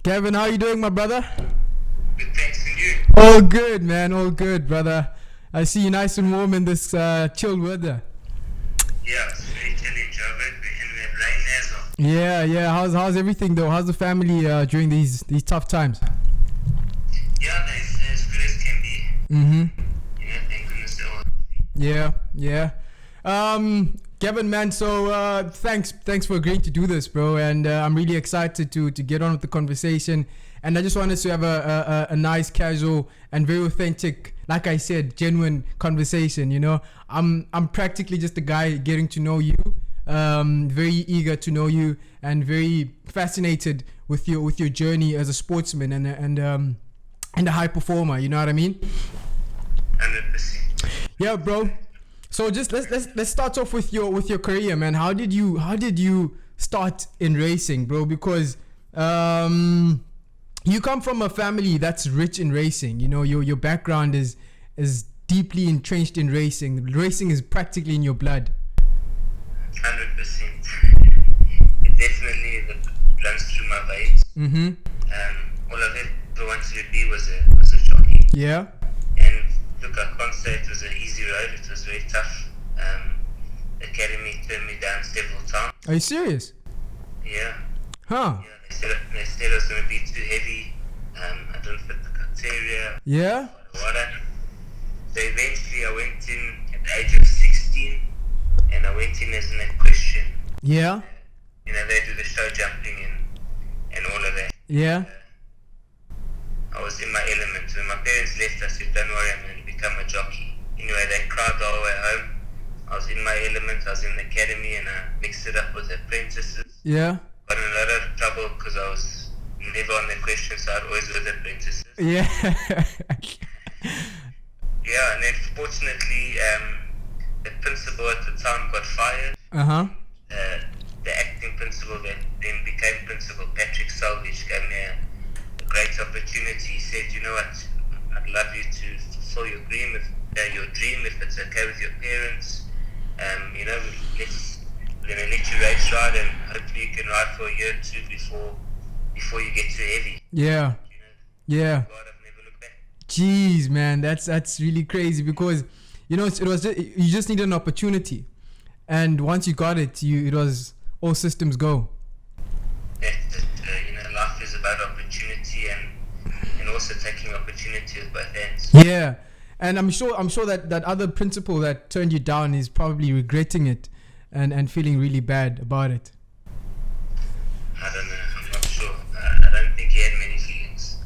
Gavin, how you doing, my brother? Good, thanks, and you? All good, man. All good, brother. I see you nice and warm in this chill weather. Yeah, it's very chilly, Joburg, and we have rain as well. Yeah. How's everything though? How's the family during these tough times? Yeah, they're as good as can be. Mm-hmm. Thank goodness they're all healthy. Yeah. Gavin, man. So thanks for agreeing to do this, bro. And I'm really excited to get on with the conversation. And I just want us to have a nice, casual, and very authentic, like I said, genuine conversation. You know, I'm practically just a guy getting to know you, very eager to know you, and very fascinated with your journey as a sportsman and a high performer. You know what I mean? 100%. Yeah, bro. So just let's start off with your career, man. How did you start in racing, bro? Because you come from a family that's rich in racing. You know, your background is deeply entrenched in racing. Racing is practically in your blood. 100%. It definitely runs through my veins. Mm-hmm. All I've ever wanted to be was a jockey. Yeah. And look, I can't say it was an easy road. It was very tough. The academy turned me down several times. Are you serious? Yeah. Huh. Yeah, they said I was going to be too heavy. I didn't fit the criteria. Yeah. So eventually I went in at the age of 16, and I went in as an equestrian. Yeah. They do the show jumping and all of that. Yeah. I was in my element. When my parents left, I said, don't worry, I'm going to become a jockey. Anyway, they cried the whole way home. I was in my element, I was in the academy, and I mixed it up with apprentices. Yeah. Got in a lot of trouble because I was never on the equestrian side, always with apprentices. Yeah. Yeah, and then fortunately, the principal at the time got fired. Uh-huh. The acting principal that then became principal, Patrick Salvage, gave me a great opportunity. He said, you know what, I'd love you to fulfill your dream if it's okay with your parents. We're going to let you race ride, and hopefully you can ride for a year or two before you get too heavy. Yeah. Yeah. God, I've never looked back. Jeez, man, that's really crazy because you just needed an opportunity, and once you got it, it was all systems go. That's it. Life is about opportunity and also taking opportunity with both hands. Yeah, and I'm sure that other principal that turned you down is probably regretting it and feeling really bad about it. I don't know. I'm not sure. I don't think he had many feelings.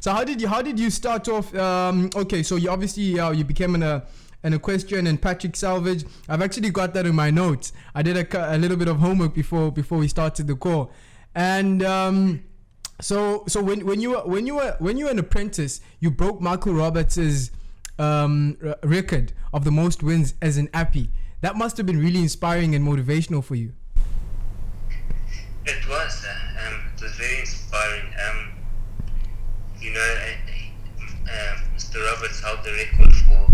So how did you start off? Okay, so you obviously you became an equestrian and Patrick Salvage. I've actually got that in my notes. I did a little bit of homework before we started the call, and so when you were an apprentice, you broke Michael Roberts's record of the most wins as an appy. That must have been really inspiring and motivational for you. It was. It was very inspiring. Mr. Roberts held the record for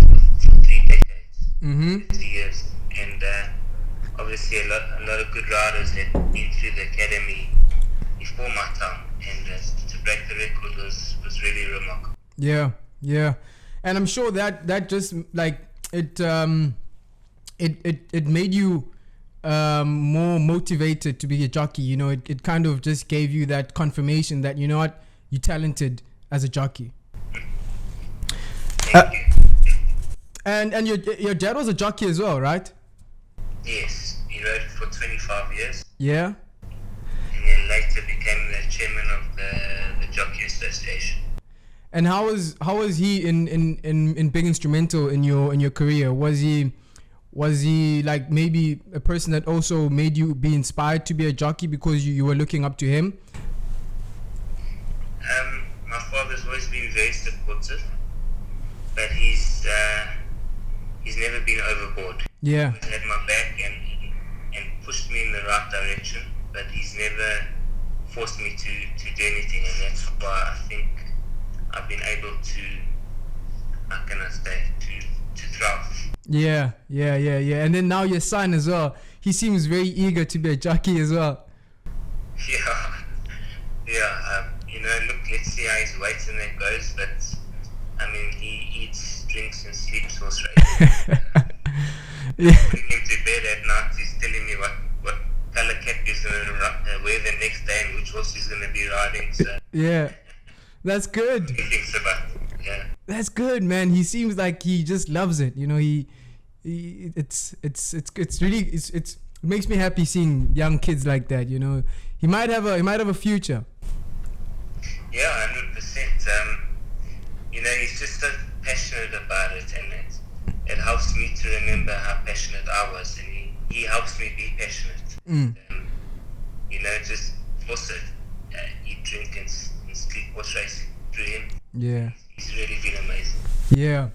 3 decades, Mm-hmm. 50 years, and obviously a lot of good riders had been through the academy before my time, and to break the record was really remarkable. Yeah, and I'm sure that just like it made you more motivated to be a jockey. You know, it kind of just gave you that confirmation that, you know what, you're talented as a jockey. Thank you. And your dad was a jockey as well, right? Yes, he rode for 25 years, Yeah. and then later became the chairman of the Jockey Association. And how was he in being instrumental in your career? Was he like maybe a person that also made you be inspired to be a jockey because you were looking up to him? My father's always been very supportive, but he's never been overboard. Yeah. He's had my back and pushed me in the right direction, but he's never forced me to do anything, and that's why I think I've been able to, how can I say, to thrive. Yeah. And then now your son as well. He seems very eager to be a jockey as well. Yeah, Look, let's see how his weight and that goes, but I mean, he eats, drinks, and sleeps horse racing. Yeah. Putting him to bed at night, he's telling me what color cap he's going to wear the next day and which horse he's going to be riding. So Yeah. That's good. he thinks about it. Yeah. That's good, man. He seems like he just loves it. You know, it makes me happy seeing young kids like that. You know, he might have a future. Yeah, 100%. He's just so passionate about it, and it helps me to remember how passionate I was, and he helps me be passionate. Just also eat, drink, and sleep horse racing through him. Yeah. He's really been amazing. Yeah.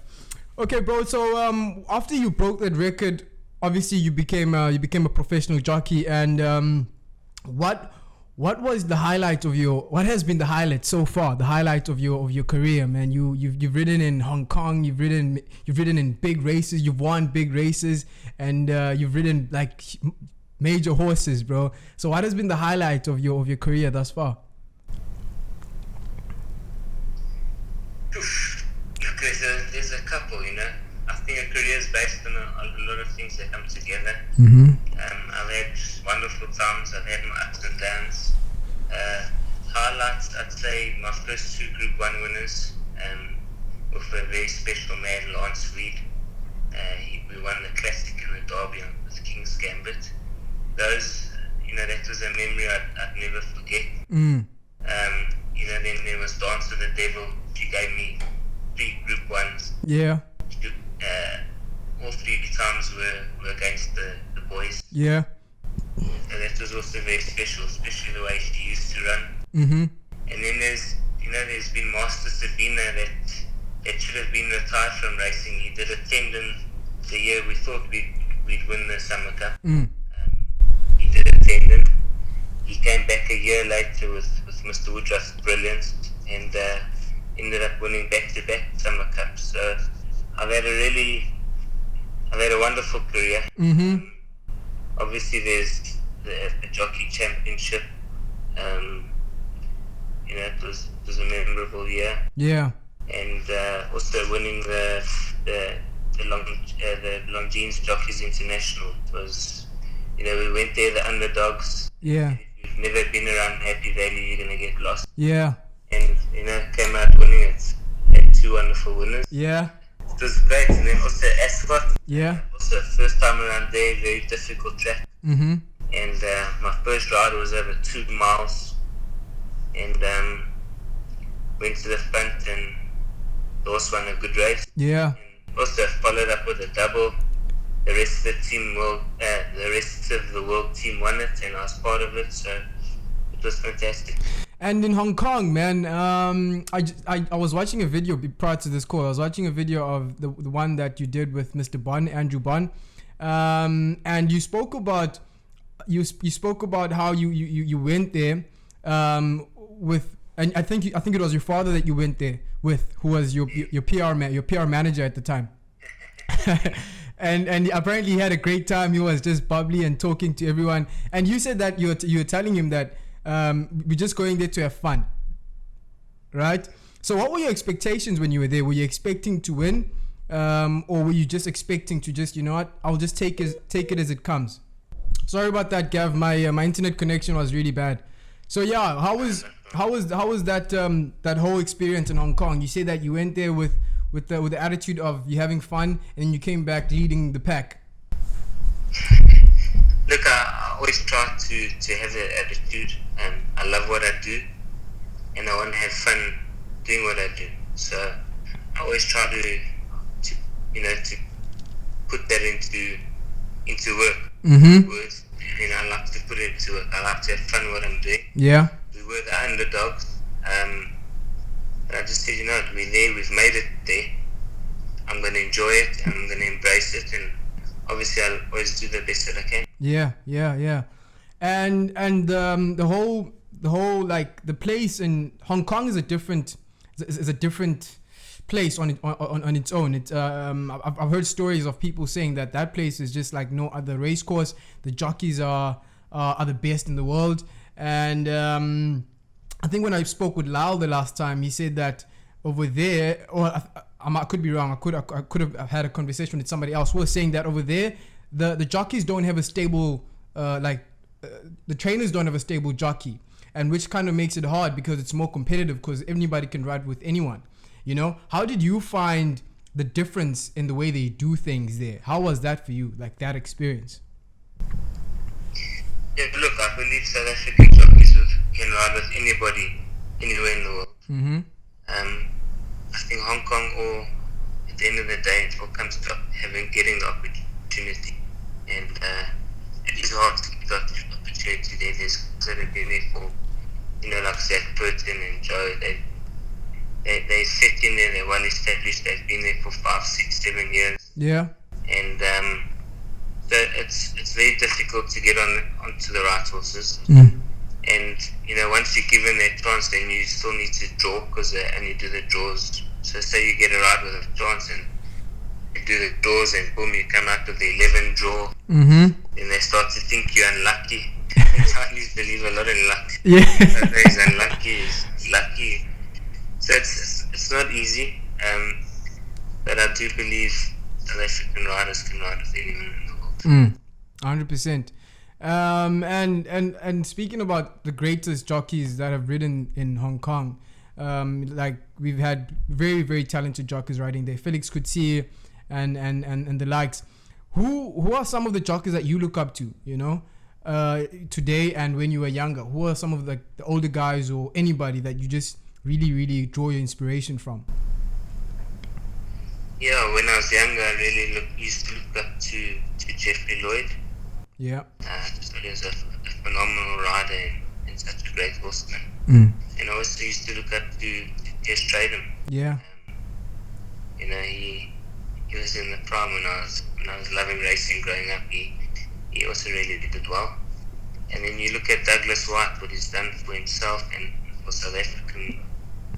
Okay, bro. So after you broke that record, obviously you became a professional jockey, and what was the highlight of what has been the highlight so far? The highlight of your career, man. You've ridden in Hong Kong. You've ridden in big races. You've won big races, and you've ridden like major horses, bro. So what has been the highlight of your career thus far? Look, there's a couple, I think a career is based on a lot of things that come together. Mm-hmm. I've had wonderful times. I've had my ups and downs. Highlights, I'd say my first two Group 1 winners with a very special man, Lance Reed. We won the Classic in the Derby with King's Gambit. Those, that was a memory I'd never forget. Then there was Dance with the Devil. She gave me 3 Group 1s. Yeah. All 3 times were against the boys. Yeah. And that was also very special, especially the way she used to run. Mm-hmm. And then there's been Master Sabina that should have been retired from racing. He did a tendon the year we thought we'd win the Summer Cup. He did a tendon. He came back a year later with Mr. Woodruff's brilliance and ended up winning back-to-back Summer Cups. So I've had a wonderful career. Mm-hmm. Obviously, there's the Jockey Championship. It was a memorable year. Yeah. And also winning the Longines Jockeys International. It was, we went there the underdogs. Yeah. If you've never been around Happy Valley, you're gonna get lost. Yeah. And came out winning it. Had 2 wonderful winners. Yeah. It was great. And then also Ascot. Yeah. Also first time around there, very difficult track. Mm-hmm. And my first ride was over 2 miles, and went to the front, and the horse won a good race. Yeah. And also followed up with a double. The rest of the world team won it, and I was part of it, so it was fantastic. And in Hong Kong, man, I was watching a video prior to this call. I was watching a video of the one that you did with Mr. Bon, Andrew Bon, and you spoke about how you went there with, and I think it was your father that you went there with, who was your PR manager at the time. And apparently he had a great time. He was just bubbly and talking to everyone. And you said that you were telling him that we're just going there to have fun, right? So what were your expectations when you were there? Were you expecting to win, or were you just expecting to just, I'll just take it as it comes? Sorry about that, Gav. My internet connection was really bad. So yeah, how was that whole experience in Hong Kong? You say that you went there with the attitude of you having fun, and you came back leading the pack. Look, I always try to have that attitude, and I love what I do, and I want to have fun doing what I do. So I always try to put that into work. Mm-hmm. Words. I like to put it into work. I like to have fun what I'm doing. Yeah. We were the underdogs. But I just said, we're there, we've made it there. I'm going to enjoy it, and I'm going to embrace it, and obviously I'll always do the best that I can. Yeah. And the whole like the place in Hong Kong is a different place on its own. I've heard stories of people saying that place is just like no other race course. The jockeys are the best in the world, and I think when I spoke with Lyle the last time, he said that over there, or I could be wrong. I could have had a conversation with somebody else who was saying that over there, the jockeys don't have a stable, the trainers don't have a stable jockey, and which kind of makes it hard because it's more competitive because anybody can ride with anyone. You know, how did you find the difference in the way they do things there? How was that for you, like that experience? Yeah, look, I believe South African jockeys can ride with anybody, anywhere in the world. Mm-hmm. I think Hong Kong, or at the end of the day, it all comes to getting the opportunity. And it is hard to get the opportunity there. There's guys that have been there for, like Zach Burton and Joe. They set in there, they're well established, they've been there for 5, 6, 7 years. Yeah. And so it's very difficult to get onto the right horses. Mm. And once you're given that chance, then you still need to draw, because they only do the draws. So say you get a ride with a chance and you do the draws, and boom, you come out with the 11 draw. Mm-hmm. Then they start to think you're unlucky. Chinese believe a lot in luck. Yeah. So he's unlucky, he's lucky. So it's not easy. But I do believe South African riders can ride with anyone in the world. 100%. And speaking about the greatest jockeys that have ridden in Hong Kong, like we've had very, very talented jockeys riding there. Felix Coetzee and the likes. Who are some of the jockeys that you look up to, today and when you were younger? Who are some of the older guys or anybody that you just really, really draw your inspiration from? Yeah, when I was younger, I really used to look up to Jeffrey Lloyd. Yeah. Just he was a phenomenal rider and such a great horseman. Mm. And I also used to look up to Tess Stradham. Yeah. He was in the prime when I was loving racing growing up. He also really did well. And then you look at Douglas White, what he's done for himself and for South African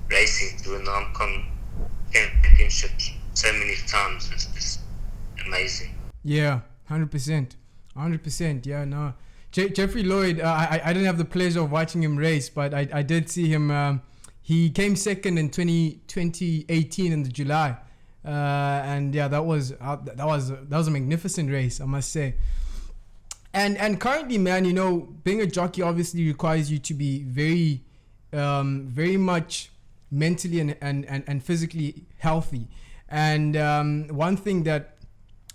racing to win the Hong Kong Championships so many times. It's just amazing. Yeah, 100%. 100%. Yeah, no. Jeffrey Lloyd, I didn't have the pleasure of watching him race, but I did see him. He came second in 2018 in the July. And yeah, that was a magnificent race, I must say. And currently, man, being a jockey obviously requires you to be very, very much mentally and physically healthy. And one thing that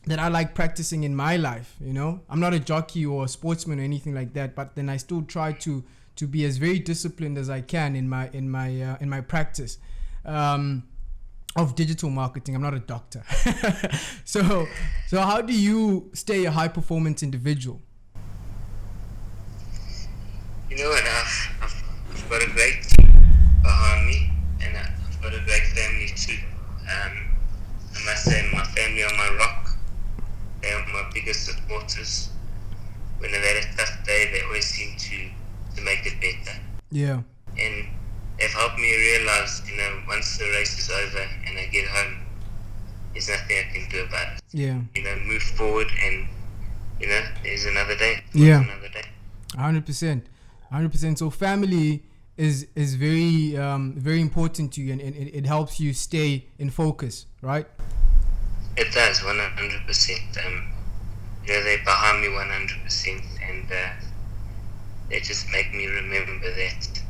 I like practicing in my life, I'm not a jockey or a sportsman or anything like that, but then I still try to be as very disciplined as I can in my practice of digital marketing. I'm not a doctor. So how do you stay a high performance individual? I've got a great team behind me, and I've got a great family too. I must say, my family are my rock. They are my biggest supporters. When I've had a tough day, they always seem to make it better. Yeah. And they've helped me realize, once the race is over and I get home, there's nothing I can do about it. Yeah. Move forward, and there's another day. Yeah. Another day. 100%. So family is very very important to you, and it helps you stay in focus, right? It does, 100%. They're behind me 100%, and they just make me remember that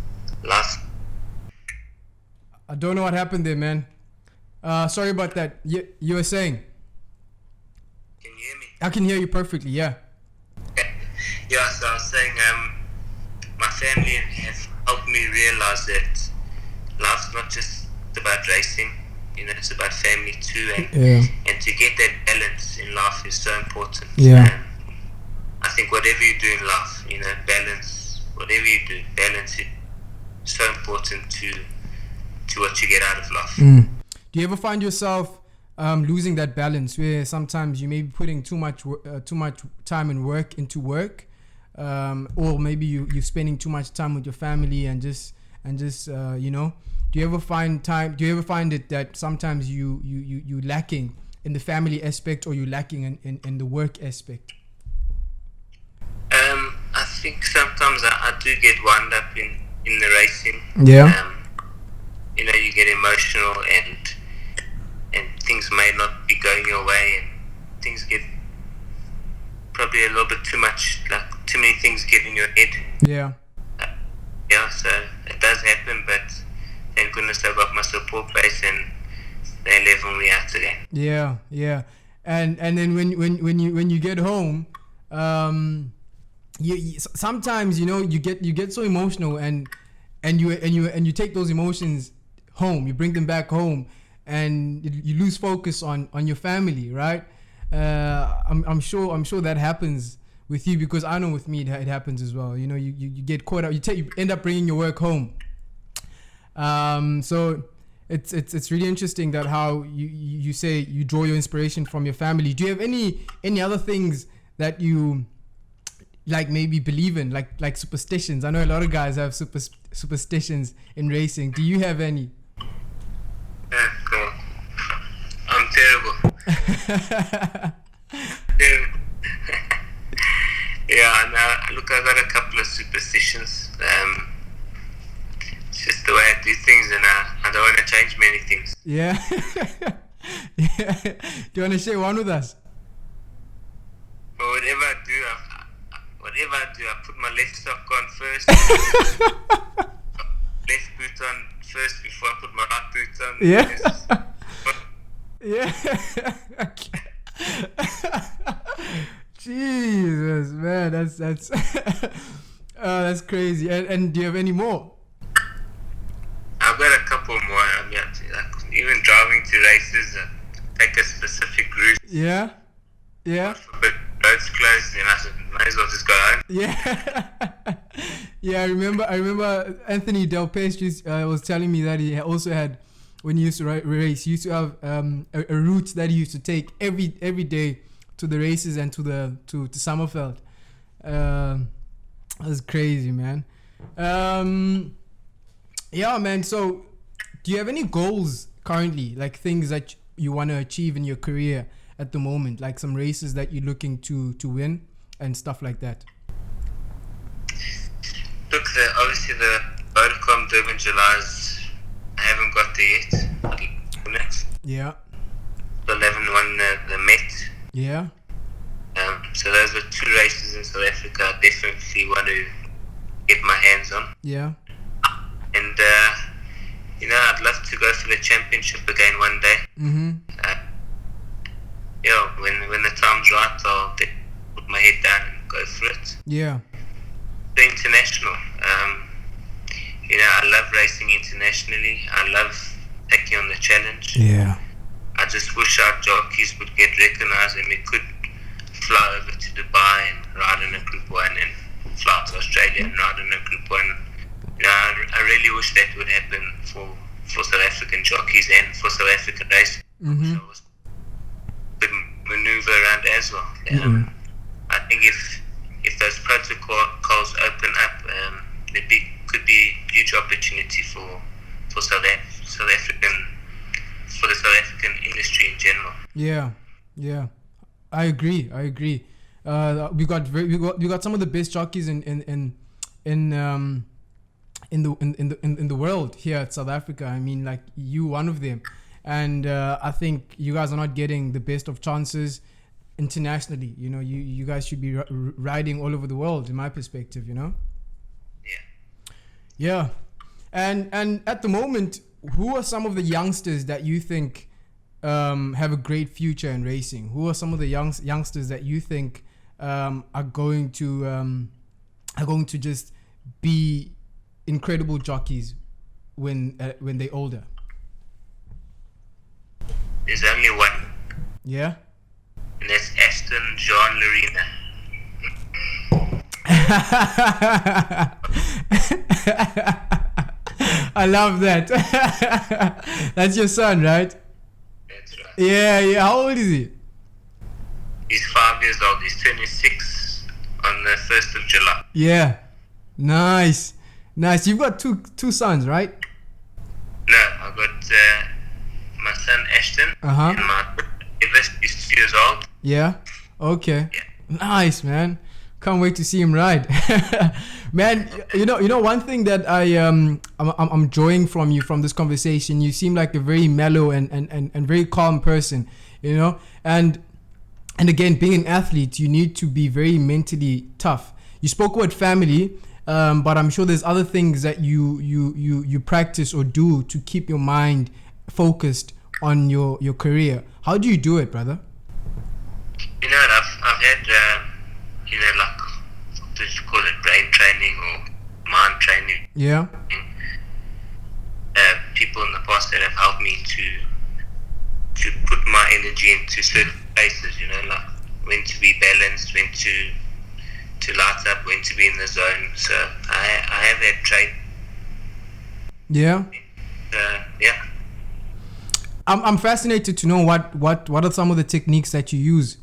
life. I don't know what happened there, man. Sorry about that. You were saying? Can you hear me? I can hear you perfectly, yeah. Yeah, so I was saying, my family have helped me realize that life's not just about racing. It's about family too, and to get that balance in life is so important. Yeah. I think whatever you do in life, balance, whatever you do, balance it. So important to what you get out of life. Do you ever find yourself losing that balance, where sometimes you may be putting too much time and work into work, or maybe you're spending too much time with your family and just do you ever find it that sometimes you lacking in the family aspect, or you lacking in the work aspect? I think sometimes I do get wound up in the racing, Yeah. You get emotional and things may not be going your way, and things get probably a little bit too much, like too many things get in your head. Yeah. So it does happen, but thank goodness I got my support base and they level me out again. Yeah, yeah. And then when you get home, you sometimes you get so emotional and you take those emotions home, you bring them back home, and you lose focus on your family, right? I'm sure that happens with you, because I know with me it happens as well. You get caught up, you end up bringing your work home. So it's really interesting that how you say you draw your inspiration from your family. Do you have any other things that you like maybe believe in, like superstitions? I know a lot of guys have superstitions in racing. Do you have any? Cool. I'm terrible. Yeah, no, look, I got a couple of superstitions. It's just the way I do things, and I don't want to change many things. Yeah. Yeah. Do you want to share one with us? But whatever I do, I put my left sock on first. Left boot on first before I put my right boot on. Yeah. Jesus, man, that's crazy. And do you have any more? I've got a couple more. I mean, like, even driving to races, take a specific route. Yeah. But roads closed, and I said, might as well just go home. Yeah. Yeah, I remember Anthony Del Pesce was telling me that he also had, when he used to race, he used to have a route that he used to take every day to the races and to Summerfeld. That's crazy, man. Yeah, man. So, do you have any goals currently, like things that you want to achieve in your career at the moment, like some races that you're looking to win and stuff like that? Look, obviously the Vodacom Durban July's, I haven't got there yet. Yeah. The 11 won the Met. Yeah. So those are two races in South Africa I definitely want to get my hands on. Yeah. And, I'd love to go for the championship again one day. Mm-hmm. When the time's right, I'll put my head down and go for it. Yeah. The international. I love racing internationally. I love taking on the challenge. Yeah. I just wish our jockeys would get recognised and we could fly over to Dubai and ride in a Group 1 and fly to Australia and ride in a Group 1. I really wish that would happen for South African jockeys and for South African racing. Mm-hmm. So could maneuver around as well. Mm-hmm. I think if those protocols open up, there could be huge opportunity for South African, for the South African industry in general. Yeah. I agree. We got some of the best jockeys in the world here at South Africa. I mean, like, you one of them, and I think you guys are not getting the best of chances internationally. You guys should be riding all over the world, in my perspective. Yeah. And at the moment, who are some of the youngsters that you think have a great future in racing? Who are some of the youngsters that you think are going to just be incredible jockeys when they're older? There's only one. Yeah. And that's Gavin Lerena. I love that. That's your son, right? That's right. Yeah. How old is he? He's 5 years old. He's turning 6 on the 1st of July. Yeah. Nice. You've got two sons, right? No, I've got my son Ashton and my Evis. He's 2 years old. Yeah. Okay. Yeah. Nice, man. Can't wait to see him ride. Man, you know one thing that I'm enjoying from you from this conversation. You seem like a very mellow and very calm person, you know. And again, being an athlete, you need to be very mentally tough. You spoke about family, but I'm sure there's other things that you practice or do to keep your mind focused on your career. How do you do it, brother? You know, I've had like, what do you call it, brain training or mind training. Yeah. People in the past that have helped me to put my energy into certain places, you know, like when to be balanced, when to light up, when to be in the zone. So I have that trait. Yeah. Yeah. I'm fascinated to know what are some of the techniques that you use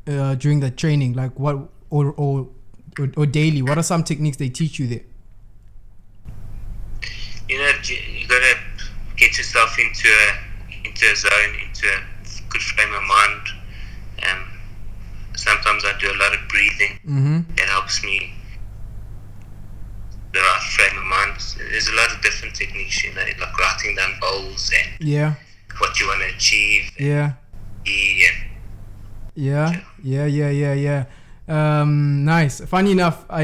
during the training, like what or daily. What are some techniques they teach you there? You know, you gotta get yourself into a zone, into a good frame of mind. Sometimes I do a lot of breathing. Mm-hmm. That helps me the right frame of mind. There's a lot of different techniques, you know, like writing down goals and Yeah. what you want to achieve. Yeah. Yeah. Nice. Funny enough, I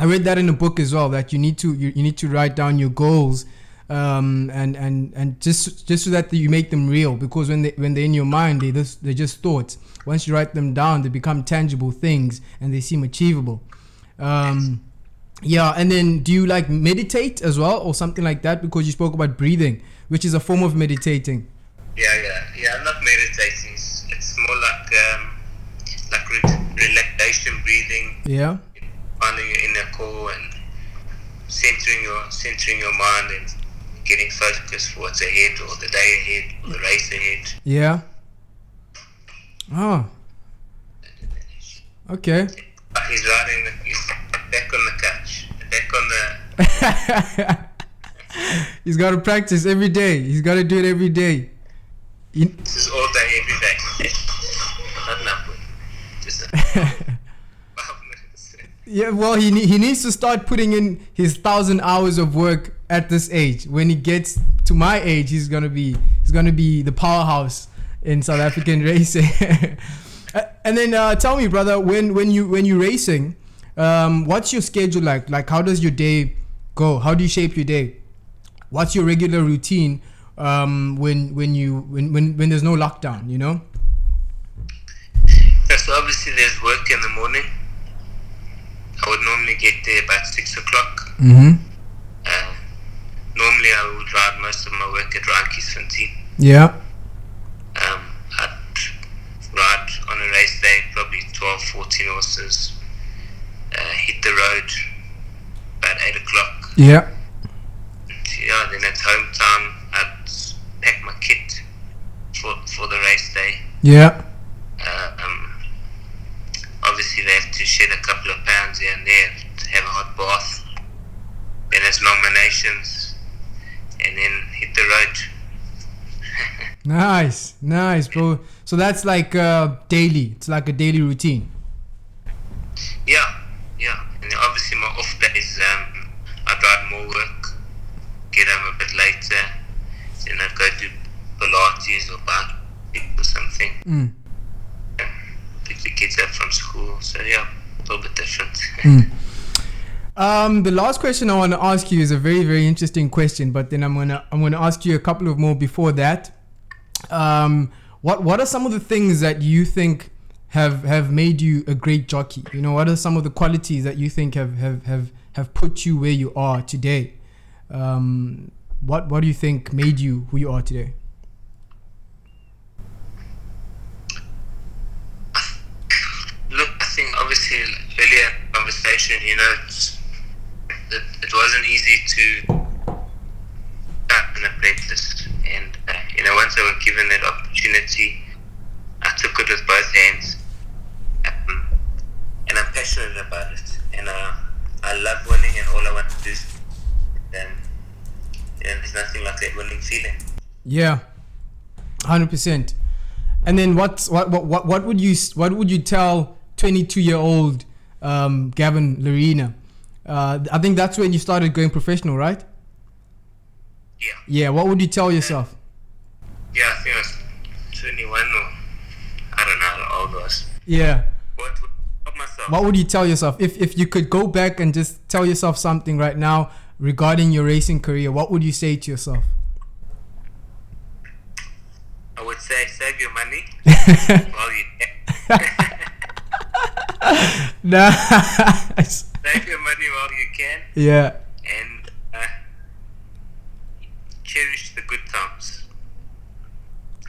read that in a book as well, that you need to write down your goals, and just so that you make them real, because when they're in your mind, they're just thoughts. Once you write them down, they become tangible things and they seem achievable. Yeah, and then do you like meditate as well or something like that? Because you spoke about breathing, which is a form of meditating. Yeah. I'm not meditating. It's more like relaxation breathing. Yeah. Finding your inner core and centering your mind and getting focused for what's ahead, or the day ahead, or the race ahead. Yeah. Oh. Okay. He's back on the couch, back on the. He's got to practice every day. He's got to do it every day. This is all day, every day. Not enough. Just 5 minutes. Yeah, well, he needs to start putting in his 1,000 hours of work at this age. When he gets to my age, he's gonna be the powerhouse in South African racing. And then tell me, brother, when you're racing, what's your schedule like? Like, how does your day go? How do you shape your day? What's your regular routine when there's no lockdown? You know. Yeah, so obviously there's work in the morning. I would normally get there about 6 o'clock. Mm-hmm. Normally I would ride most of my work at Randkiesfontein. Yeah. I'd ride on a race day probably 12, 14 horses. Hit the road about 8 o'clock. Yeah. Yeah, then at home time I'd pack my kit for the race day. Yeah. Obviously they have to shed a couple of pounds here and there, to have a hot bath. Then there's nominations, and then hit the road. Nice, bro. So that's like daily. It's like a daily routine. Yeah. And then obviously my off days, I drive more work, get home a bit later, then I'd go do Pilates or bike or something. Pick the kids up from school. So yeah, a little bit different. The last question I want to ask you is a very, very interesting question, but then I'm gonna ask you a couple of more before that. What are some of the things that you think have made you a great jockey? You know, what are some of the qualities that you think have put you where you are today? What do you think made you who you are today? Look, I think obviously earlier conversation, you know, it wasn't easy to start an apprentice, and you know, once I was given that opportunity, I took it with both hands, and I'm passionate about it, and I love winning, and all I want to do is, and there's nothing like that winning feeling. Yeah, 100%. And then what would you tell 22-year-old Gavin Lerena. I think that's when you started going professional, right? Yeah. Yeah. What would you tell yourself? Yeah, I think I was 21 or I don't know how old I was. Yeah. What would I tell myself? What would you tell yourself if you could go back and just tell yourself something right now regarding your racing career? What would you say to yourself? I would say save your money while you can. Nice. Save your money while you can. Yeah. And cherish the good times.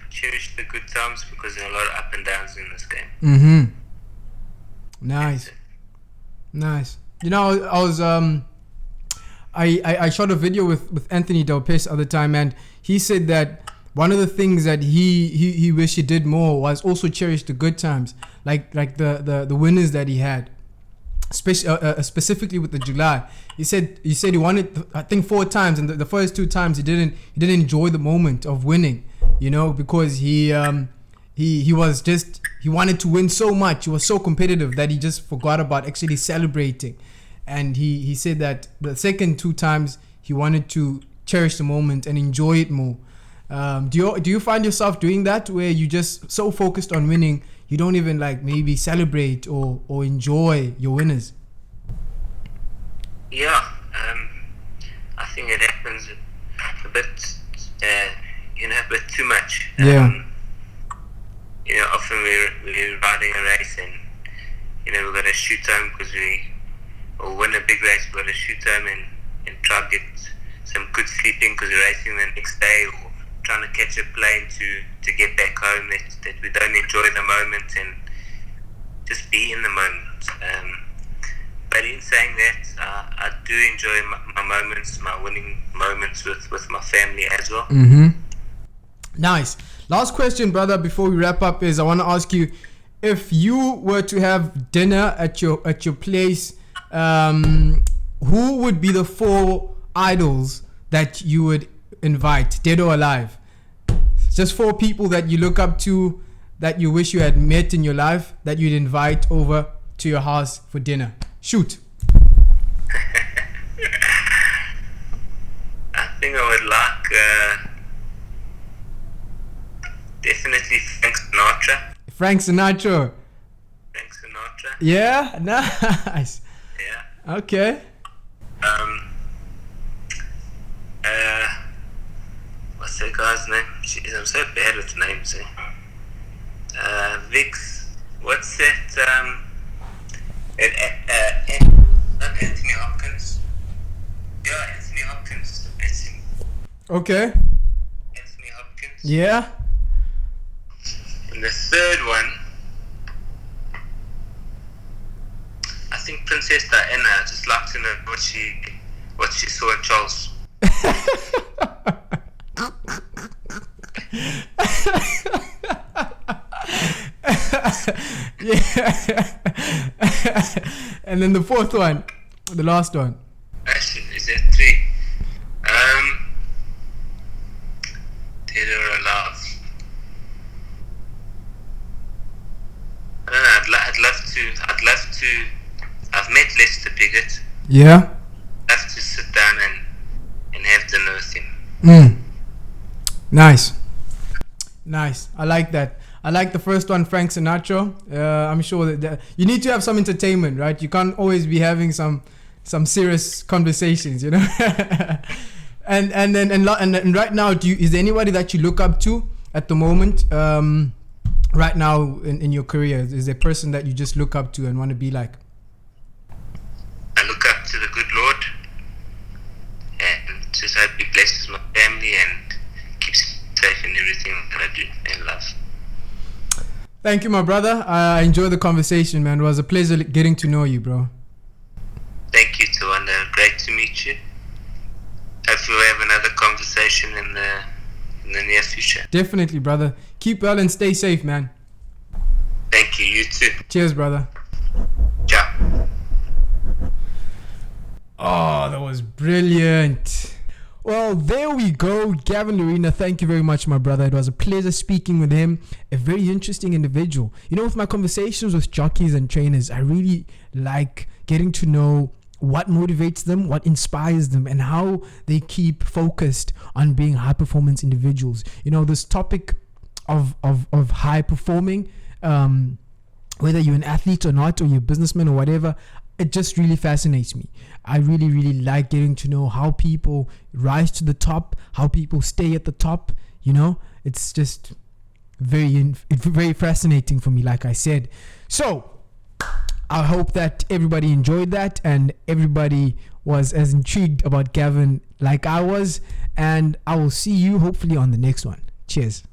Cherish the good times because there are a lot of up and downs in this game. Mm-hmm. Nice. Nice. You know, I was I shot a video with Anthony Delpes the other time, and he said that one of the things that he wished he did more was also cherish the good times, like the winners that he had, specifically with the July. He said he won it, I think 4 times, and the first 2 times he didn't enjoy the moment of winning, you know, because he wanted to win so much. He was so competitive that he just forgot about actually celebrating. And he said that the second 2 times he wanted to cherish the moment and enjoy it more. Do you find yourself doing that, where you just so focused on winning you don't even like maybe celebrate or enjoy your winners? Yeah, I think it happens a bit, a bit too much. Yeah. Often we're riding a race and we've got to shoot home or win a big race. We've got to shoot home and try to get some good sleeping because we're racing the next day, or trying to catch a plane to get back home, that we don't enjoy the moment and just be in the moment. But in saying that, I do enjoy my moments, my winning moments with my family as well. Mm-hmm. Nice. Last question, brother, before we wrap up, is I want to ask you, if you were to have dinner at your place, who would be the 4 idols that you would invite, dead or alive? Just 4 people that you look up to, that you wish you had met in your life, that you'd invite over to your house for dinner. Shoot. I think I would like definitely Frank Sinatra. Frank Sinatra. Yeah, nice. Yeah. Okay. What's that guy's name? Jeez, I'm so bad with names. Vix. What's that? Not Anthony Hopkins. Yeah, Anthony Hopkins. That's him. Okay. Anthony Hopkins. Yeah. And the third one, I think Princess Diana. I'd just like to know what she saw in Charles. Yeah. And then the 4th one, the last one. Actually, is that 3? Dead or alive? I don't know. I'd love to. I've met Lester Piggott. Yeah. I'd love to sit down and have dinner with him. Nice. I like that. I like the first one, Frank Sinatra. I'm sure that you need to have some entertainment, right? You can't always be having some serious conversations, you know. and right now, is there anybody that you look up to at the moment? Right now in your career, is there a person that you just look up to and want to be like? I look up to the good Lord, and just hope He blesses my family and keeps safe in everything that I do and love. Thank you, my brother. I enjoyed the conversation, man. It was a pleasure getting to know you, bro. Thank you, Tawanda. Great to meet you. Hopefully we'll have another conversation in the near future. Definitely, brother. Keep well and stay safe, man. Thank you. You too. Cheers, brother. Ciao. Oh, that was brilliant. Well, there we go. Gavin Lerena, thank you very much, my brother. It was a pleasure speaking with him. A very interesting individual. You know, with my conversations with jockeys and trainers, I really like getting to know what motivates them, what inspires them, and how they keep focused on being high performance individuals. You know, this topic of high performing, whether you're an athlete or not, or you're a businessman or whatever, it just really fascinates me. I really, really like getting to know how people rise to the top, how people stay at the top. You know, it's just very fascinating for me, like I said. So I hope that everybody enjoyed that and everybody was as intrigued about Gavin like I was. And I will see you hopefully on the next one. Cheers.